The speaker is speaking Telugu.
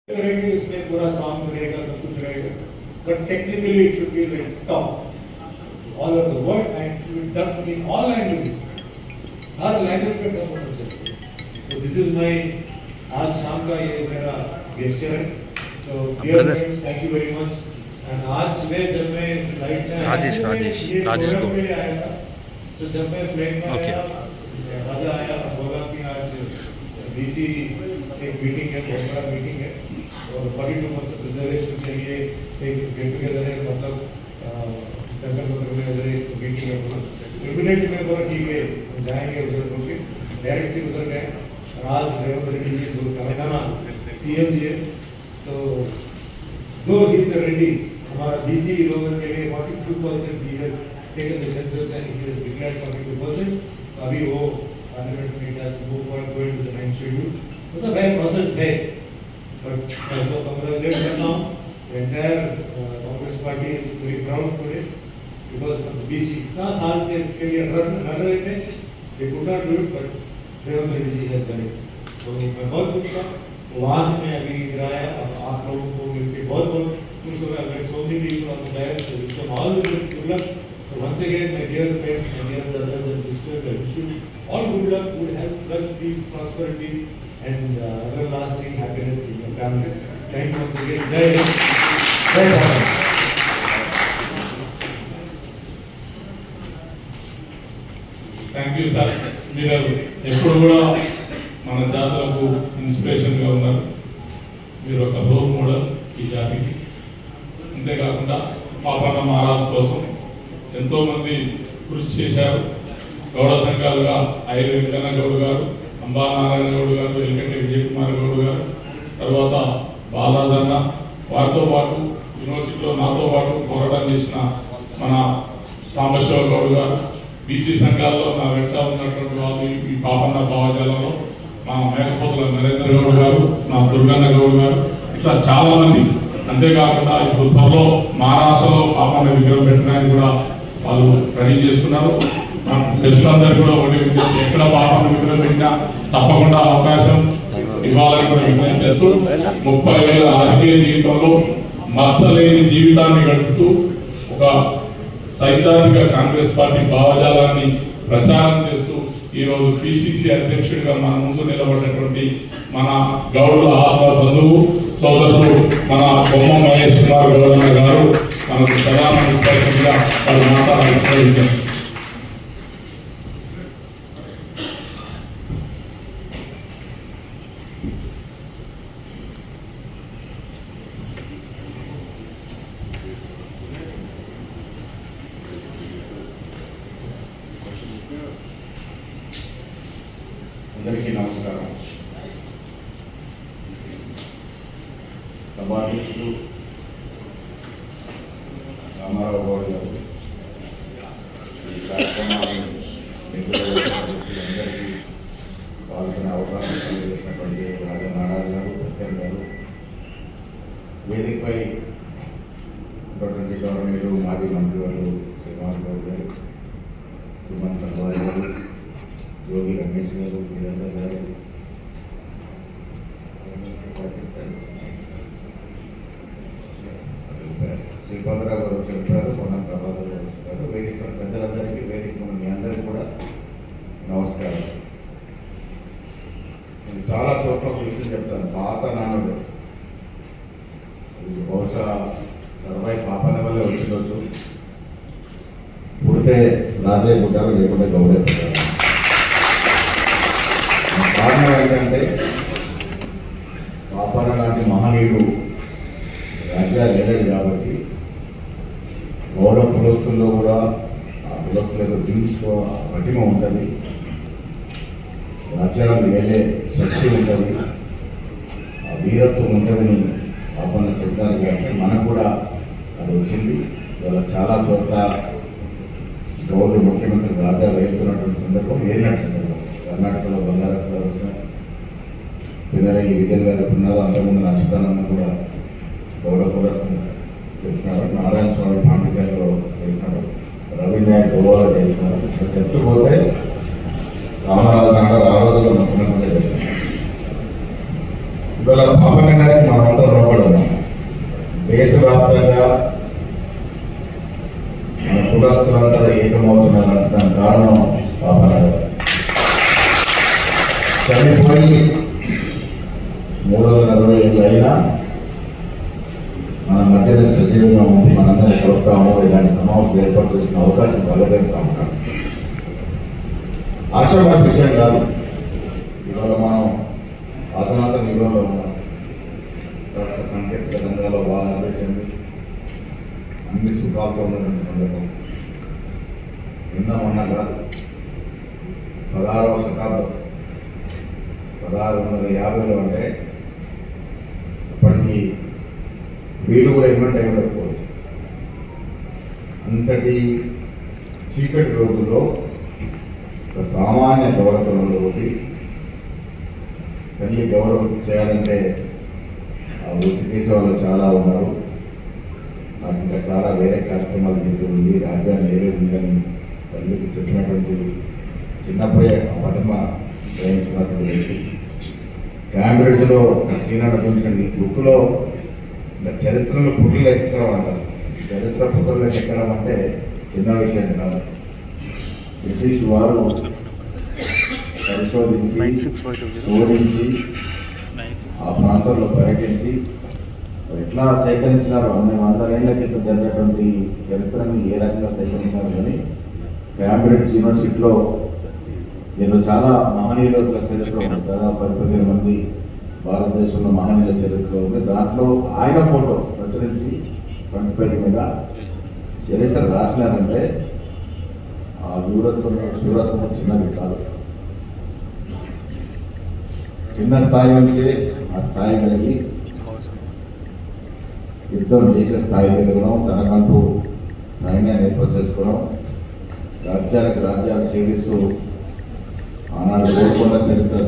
करेंगे इसमें पूरा सॉन्ग रहेगा, सब कुछ रहेगा, but technically it should be like top all over the world and it should be done in all languages. Her language पे डब होना चाहिए. तो दिस इज माय आज शाम का ये मेरा गेस्चर है. तो dear friends, thank you very much. And आज सुबह जब मैं फ्लाइट में राजेश को लिए आया था, तो जब मैं फ्लाइट में आया, राजा आया, बोला कि आज डीसी एक मीटिंग है, बहुत बड़ा मीटिंग है और 42% रिजर्वेशन के लिए एक गेट टुगेदर है, मतलब जंगल में उधर एक मीटिंग है. बोला इमीडिएटली मैं बोला ठीक है जाएंगे उधर, बोल के डायरेक्टली उधर गए. आज रेवंत रेड्डी जी जो तेलंगाना सीएम जी है, तो दो इज रेड्डी हमारा डीसी लोगों के लिए 42% he has taken the census and he has declared 42%. अभी वो पार्लियामेंट में क्या move forward going to the next schedule. तो सब है, प्रोसेस है, बट सो कांग्रेचुलेट करता हूं. The entire Congress party is very proud today because BC इतना साल से इसके लिए लड़ रहे थे. They could not do it, but Revanth Reddy ji has done it. तो मैं बहुत खुश था. वहाँ से मैं अभी इधर आया और आप लोगों को मिलकर बहुत बहुत खुश हो गया. मैं सो भी all the best, good luck. So once again, my dear friends, my dear brothers and sisters, I wish you all good luck, good health, luck, peace, prosperity, and everlasting happiness in your family. Thank you once again. Jai Hind. Jai Bharat. Thank you, sir. మీరు ఎప్పుడు కూడా మన జాతులకు ఇన్స్పిరేషన్గా ఉన్నారు. మీరు ఒక రోల్ మోడల్ ఈ జాతికి. అంతేకాకుండా పాపన్న మహారాజ్ కోసం ఎంతోమంది కృషి చేశారు. గౌడ సంఘాలుగా ఐరు వెంకన్న గౌడ్ గారు, అంబానారాయణ గౌడ్ గారు, వెంకట విజయ్ కుమార్ గౌడ్ గారు, తర్వాత బాలాజన్న, వారితో పాటు యూనివర్సిటీలో నాతో పాటు పోరాటం చేసిన మన సాంబశివ గౌడ్ గారు, బీసీ సంఘాల్లో నా వెంట ఉన్నటువంటి వాళ్ళు ఈ పాపన్న భావజాలంలో మా మేకపోతుల నరేంద్ర గౌడ్ గారు, నా దుర్గన్న గౌడ్ గారు, ఇట్లా చాలా మంది. అంతేకాకుండా ఇప్పుడు త్వరలో మహారాష్ట్రలో పాపన్న విగ్రహం పెట్టడానికి కూడా వాళ్ళు రెడీ చేస్తున్నారు. గెస్టులందరూ కూడా ఒకటి ఎక్కడ పాపన్న విగ్రహం పెట్టినా తప్పకుండా అవకాశం ఇవ్వాలని కూడా విజ్ఞప్తి చేస్తూ 30,000 రాజకీయ జీవితంలో మచ్చలేని జీవితాన్ని గడుపుతూ ఒక సైద్ధాంతిక కాంగ్రెస్ పార్టీ భావజాలాన్ని ప్రచారం చేస్తూ ఈరోజు పిసిసి అధ్యక్షుడిగా మన ముందు నిలబడినటువంటి మన గౌడుల ఆత్మ బంధువు సోదరులు మన బొమ్మ మహేష్ కుమార్ గౌరవ గారు మనకు ప్రధాన ముఖ్యంగా వాళ్ళు మాట్లాడారు. అందరికీ నమస్కారం. సభాధ్యక్షుడు రామారావు గౌడ్ గారు, ఈ కార్యక్రమాన్ని అందరికీ పాల్గొనే అవకాశం కలిగినటువంటి రాజా నారాయణ గారు, సత్యం గారు, వేదికపై ఉన్నటువంటి గౌరవనీయులు మాజీ మంత్రివర్యులు శ్రీనివాస్ గౌడ్ గారు, సుమంత్ సర్వాయి గారు, యోగి రమేష్ గారు, వీరేంద్ర గారు, శ్రీపాదరావు గారు చెప్పారు, పొన్నం ప్రభాకర్ గారు చెప్పారు. వేదిక పెద్దలందరికీ, వేదిక మీ అందరికీ కూడా నమస్కారం. నేను చాలా చోట్ల ఒక విషయం చెప్తాను. పాత నానుడు బహుశా సర్వై పాపన వల్లే వచ్చిండొచ్చు. పుడితే రాజే పుట్టారు, లేకుంటే గౌడే పుట్టారు. కారణం ఏంటంటే పాపన లాంటి మహనీయుడు రాజ్యాలు ఏడాడు కాబట్టి గౌడ కులస్తుల్లో కూడా ఆ కులస్తులకు దీంట్లో మహిమ ఉంటుంది, రాజ్యాలు ఏలే శక్తి ఉంటుంది, ఆ వీరత్వం ఉంటుందని పాపన్న చెప్తారు. కాబట్టి మనకు కూడా అది వచ్చింది. ఇవాళ చాలా చోట్ల గౌడ ముఖ్యమంత్రి రాజ్యాలు వేస్తున్నటువంటి సందర్భం, ఏనాటి సందర్భం కర్ణాటకలో బంగారప్ప గారు వచ్చిన, పినరయ్య విజయ్ గారు ఉన్నారు, అంతకుముందు నచ్చుతానన్న కూడా గౌడ కూడా చేసినారు, నారాయణ స్వామి పాండిచేరిలో చేసినారు, రవీనాయక్ గోవాలో చేసినారు. చెప్పుకుపోతే రామరాజు నాయుడు ఆ రోజుల్లో ముఖ్యమంత్రిగా చేసినారు. ఇవాళ పాపన్న గారికి మనమంతా 120 ఏళ్ళు అయినా మన మధ్యన సజీవంగా మనందరం కలుపుతాము. ఇలాంటి సమావేశం ఏర్పాటు చేసిన అవకాశం కలగజేస్తా ఉంటాం. ఆశాభాష విషయం కాదు. ఇవాళ మనం అధునాతన యుగంలో ఉన్నాం. శాస్త్ర సాంకేతిక రంగాల్లో బాగా అభివృద్ధి చెంది అన్ని సుఖాలతో ఉన్నటువంటి సందర్భం. నిన్న మొన్న కాదు, 16వ శతాబ్దం 1650లో అంటే ఇప్పటికీ వీలు కూడా ఇన్వెంట్ అయి ఉండకపోవచ్చు. అంతటి చీకటి రోజుల్లో ఒక సామాన్య గౌరవంలో ఒకటి తల్లి గౌరవం చేయాలంటే ఆ వృత్తి చేసే వాళ్ళు చాలా ఉన్నారు. నాకు ఇంకా చాలా వేరే కార్యక్రమాలు చేసేది, రాజ్యాన్ని ఏరేదిందని తల్లికి చెప్పినటువంటి చిన్నప్పుడే ఆ పటిమ గ్రహించుకున్నటువంటి వ్యక్తి. క్యాంబ్రిడ్జ్లో ఈనాడు గురించిన బుక్లో చరిత్రలో పుట్టులు ఎక్కడం అంటారు. చరిత్ర పుట్టులు ఎక్కడం అంటే చిన్న విషయం కాదు. బ్రిటిష్ వారు పరిశోధించి శోధించి ఆ ప్రాంతంలో పర్యటించి ఎట్లా సేకరించారు, 100 ఏళ్ల క్రితం జరిగినటువంటి చరిత్రను ఏ రకంగా సేకరించారు కానీ క్యాంబ్రిడ్జ్ యూనివర్సిటీలో దీనిలో చాలా మహనీయుల చరిత్ర ఉంది. దాదాపు 10-15 మంది భారతదేశంలో మహనీయుల చరిత్ర ఉంది. దాంట్లో ఆయన ఫోటో ప్రచురించి ఫ్రంట్ పేజ్ మీద చరిత్ర రాసినారంటే ఆ శూరత్వం చిన్నది కాదు. చిన్న స్థాయి నుంచి ఆ స్థాయి కలిగి యుద్ధం చేసే స్థాయి ఎదగడం, తనకంటూ సైన్యాన్ని ఏర్పాటు చేసుకోవడం, రాజ్యాలకు రాజ్యాలు ఛేదిస్తూ ఆనాడు గోల్కొండ చరిత్ర